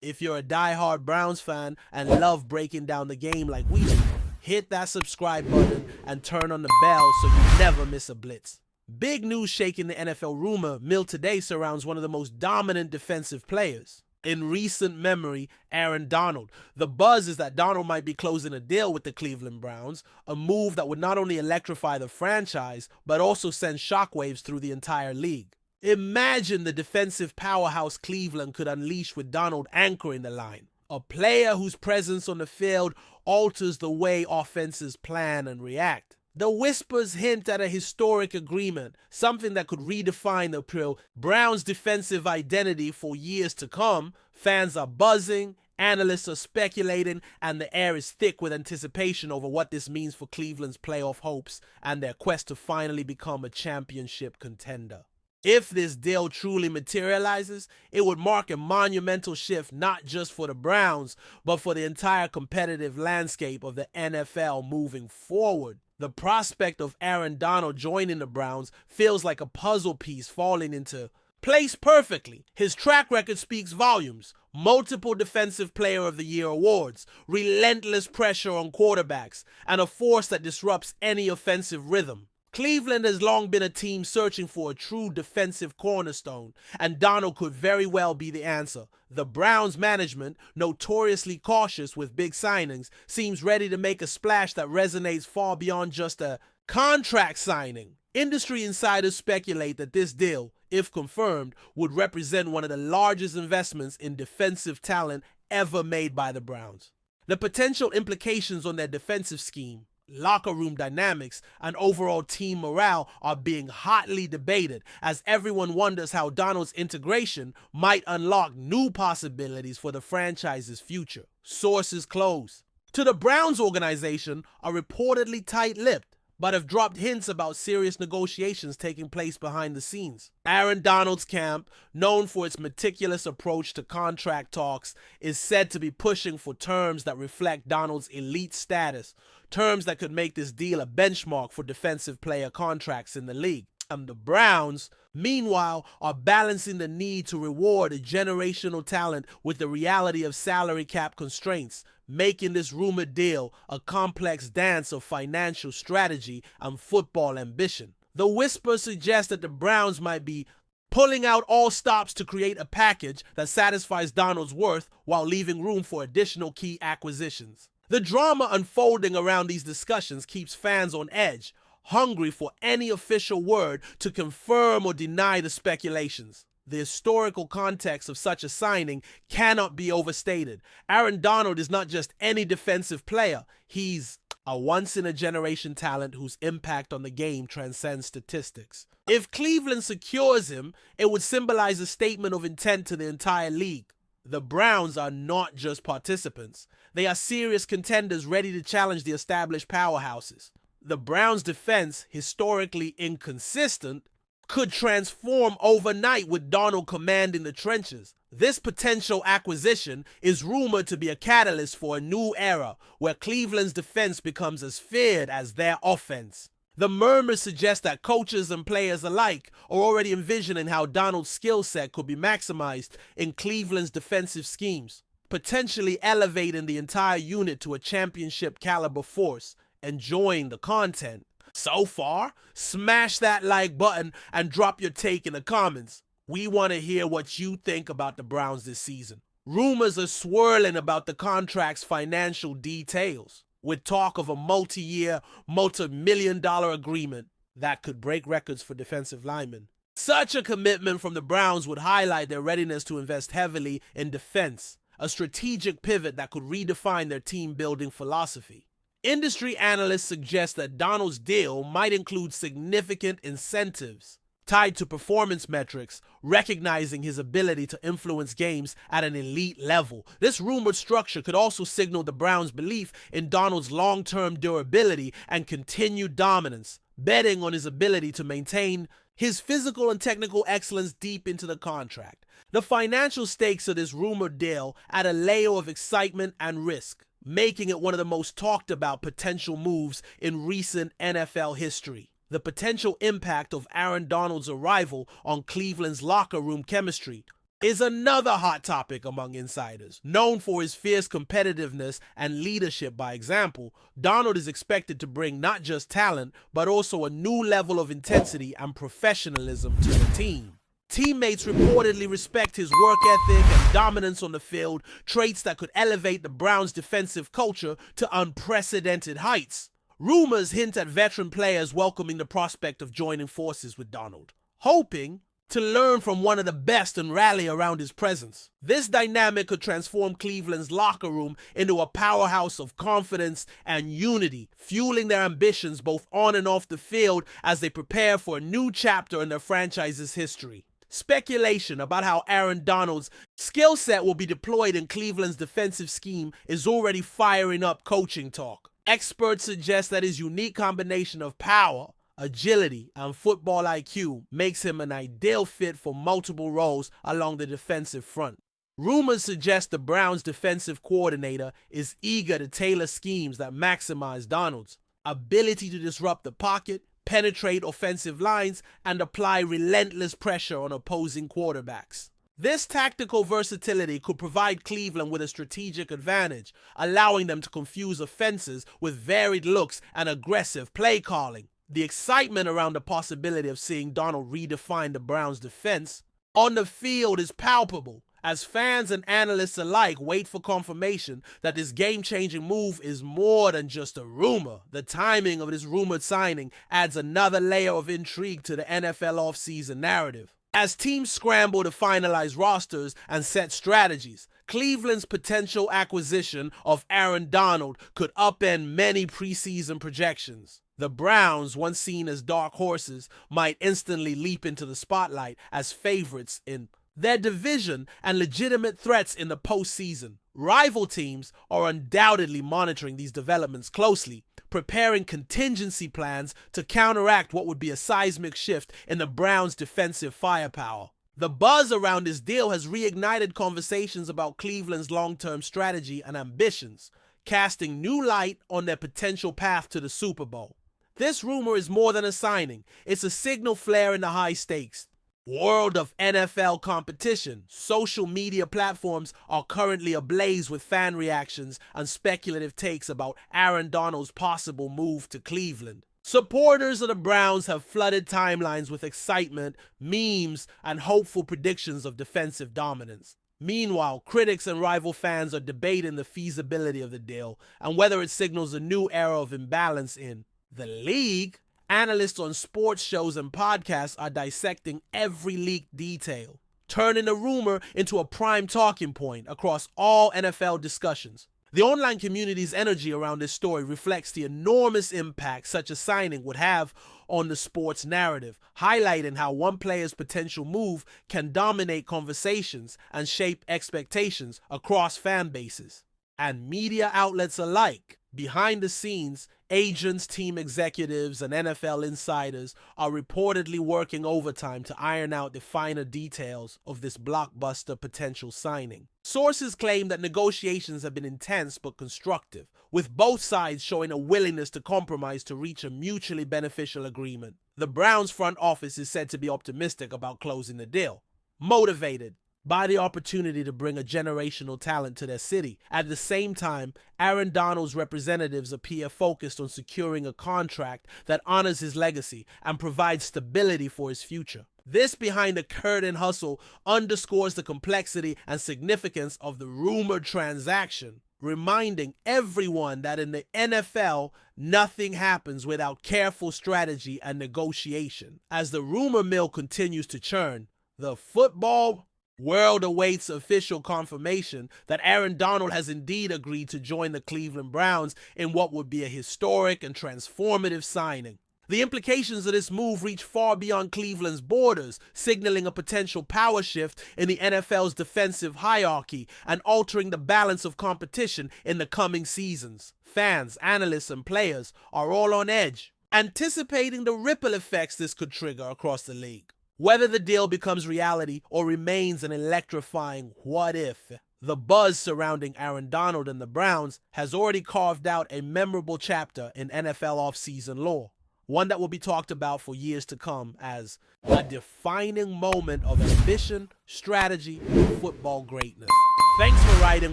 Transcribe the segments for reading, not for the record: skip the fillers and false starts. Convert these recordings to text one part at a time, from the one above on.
If you're a die-hard Browns fan and love breaking down the game like we do, hit that subscribe button and turn on the bell so you never miss a blitz. Big news shaking the NFL rumor mill today surrounds one of the most dominant defensive players in recent memory, Aaron Donald. The buzz is that Donald might be closing a deal with the Cleveland Browns, a move that would not only electrify the franchise, but also send shockwaves through the entire league. Imagine the defensive powerhouse Cleveland could unleash with Donald anchoring the line. A player whose presence on the field alters the way offenses plan and react. The whispers hint at a historic agreement, something that could redefine the Browns' defensive identity for years to come. Fans are buzzing, analysts are speculating, and the air is thick with anticipation over what this means for Cleveland's playoff hopes and their quest to finally become a championship contender. If this deal truly materializes, it would mark a monumental shift not just for the Browns, but for the entire competitive landscape of the NFL moving forward. The prospect of Aaron Donald joining the Browns feels like a puzzle piece falling into place perfectly. His track record speaks volumes. Multiple Defensive Player of the Year awards, relentless pressure on quarterbacks, and a force that disrupts any offensive rhythm. Cleveland has long been a team searching for a true defensive cornerstone, and Donald could very well be the answer. The Browns management, notoriously cautious with big signings, seems ready to make a splash that resonates far beyond just a contract signing. Industry insiders speculate that this deal, if confirmed, would represent one of the largest investments in defensive talent ever made by the Browns. The potential implications on their defensive scheme, locker room dynamics, and overall team morale are being hotly debated as everyone wonders how Donald's integration might unlock new possibilities for the franchise's future. Sources close to the Browns organization are reportedly tight-lipped, but have dropped hints about serious negotiations taking place behind the scenes. Aaron Donald's camp, known for its meticulous approach to contract talks, is said to be pushing for terms that reflect Donald's elite status, terms that could make this deal a benchmark for defensive player contracts in the league. And the Browns, meanwhile, are balancing the need to reward a generational talent with the reality of salary cap constraints, making this rumored deal a complex dance of financial strategy and football ambition. The whispers suggest that the Browns might be pulling out all stops to create a package that satisfies Donald's worth while leaving room for additional key acquisitions. The drama unfolding around these discussions keeps fans on edge, hungry for any official word to confirm or deny the speculations. The historical context of such a signing cannot be overstated. Aaron Donald is not just any defensive player. He's a once-in-a-generation talent whose impact on the game transcends statistics. If Cleveland secures him, it would symbolize a statement of intent to the entire league. The Browns are not just participants. They are serious contenders ready to challenge the established powerhouses. The Browns' defense, historically inconsistent, could transform overnight with Donald commanding the trenches. This potential acquisition is rumored to be a catalyst for a new era where Cleveland's defense becomes as feared as their offense. The murmurs suggest that coaches and players alike are already envisioning how Donald's skill set could be maximized in Cleveland's defensive schemes, potentially elevating the entire unit to a championship caliber force. Enjoying the content so far? Smash that like button and drop your take in the comments. We want to hear what you think about the Browns this season. Rumors are swirling about the contract's financial details, with talk of a multi-year, multi-million-dollar agreement that could break records for defensive linemen. Such a commitment from the Browns would highlight their readiness to invest heavily in defense, a strategic pivot that could redefine their team-building philosophy. Industry analysts suggest that Donald's deal might include significant incentives tied to performance metrics, recognizing his ability to influence games at an elite level. This rumored structure could also signal the Browns' belief in Donald's long-term durability and continued dominance, betting on his ability to maintain his physical and technical excellence deep into the contract. The financial stakes of this rumored deal add a layer of excitement and risk, making it one of the most talked about potential moves in recent NFL history. The potential impact of Aaron Donald's arrival on Cleveland's locker room chemistry, is another hot topic among insiders. Known for his fierce competitiveness and leadership by example, Darnold is expected to bring not just talent, but also a new level of intensity and professionalism to the team. Teammates reportedly respect his work ethic and dominance on the field, traits that could elevate the Browns' defensive culture to unprecedented heights. Rumors hint at veteran players welcoming the prospect of joining forces with Darnold, hoping to learn from one of the best and rally around his presence. This dynamic could transform Cleveland's locker room into a powerhouse of confidence and unity, fueling their ambitions both on and off the field as they prepare for a new chapter in their franchise's history. Speculation about how Aaron Donald's skill set will be deployed in Cleveland's defensive scheme is already firing up coaching talk. Experts suggest that his unique combination of power, agility, and football IQ makes him an ideal fit for multiple roles along the defensive front. Rumors suggest the Browns' defensive coordinator is eager to tailor schemes that maximize Donald's ability to disrupt the pocket, penetrate offensive lines, and apply relentless pressure on opposing quarterbacks. This tactical versatility could provide Cleveland with a strategic advantage, allowing them to confuse offenses with varied looks and aggressive play calling. The excitement around the possibility of seeing Donald redefine the Browns' defense on the field is palpable, as fans and analysts alike wait for confirmation that this game-changing move is more than just a rumor. The timing of this rumored signing adds another layer of intrigue to the NFL offseason narrative. As teams scramble to finalize rosters and set strategies, Cleveland's potential acquisition of Aaron Donald could upend many preseason projections. The Browns, once seen as dark horses, might instantly leap into the spotlight as favorites in their division and legitimate threats in the postseason. Rival teams are undoubtedly monitoring these developments closely, preparing contingency plans to counteract what would be a seismic shift in the Browns' defensive firepower. The buzz around this deal has reignited conversations about Cleveland's long-term strategy and ambitions, casting new light on their potential path to the Super Bowl. This rumor is more than a signing. It's a signal flare in the high stakes world of NFL competition. Social media platforms are currently ablaze with fan reactions and speculative takes about Aaron Donald's possible move to Cleveland. Supporters of the Browns have flooded timelines with excitement, memes, and hopeful predictions of defensive dominance. Meanwhile, critics and rival fans are debating the feasibility of the deal and whether it signals a new era of imbalance in the league. Analysts on sports shows and podcasts are dissecting every leaked detail, turning the rumor into a prime talking point across all NFL discussions. The online community's energy around this story reflects the enormous impact such a signing would have on the sports narrative, highlighting how one player's potential move can dominate conversations and shape expectations across fan bases. And media outlets alike, behind the scenes, agents, team executives, and NFL insiders are reportedly working overtime to iron out the finer details of this blockbuster potential signing. Sources claim that negotiations have been intense but constructive, with both sides showing a willingness to compromise to reach a mutually beneficial agreement. The Browns front office is said to be optimistic about closing the deal, motivated by the opportunity to bring a generational talent to their city. At the same time, Aaron Donald's representatives appear focused on securing a contract that honors his legacy and provides stability for his future. This behind-the-curtain hustle underscores the complexity and significance of the rumored transaction, reminding everyone that in the NFL, nothing happens without careful strategy and negotiation. As the rumor mill continues to churn, the football world awaits official confirmation that Aaron Donald has indeed agreed to join the Cleveland Browns in what would be a historic and transformative signing. The implications of this move reach far beyond Cleveland's borders, signaling a potential power shift in the NFL's defensive hierarchy and altering the balance of competition in the coming seasons. Fans, analysts, and players are all on edge, anticipating the ripple effects this could trigger across the league. Whether the deal becomes reality or remains an electrifying what if, the buzz surrounding Aaron Donald and the Browns has already carved out a memorable chapter in NFL offseason lore. one that will be talked about for years to come as a defining moment of ambition, strategy, and football greatness. Thanks for riding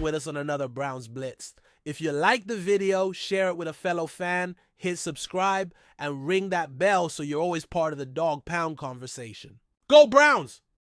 with us on another Browns Blitz. If you like the video, share it with a fellow fan, hit subscribe, and ring that bell so you're always part of the Dawg Pound conversation. Go Browns!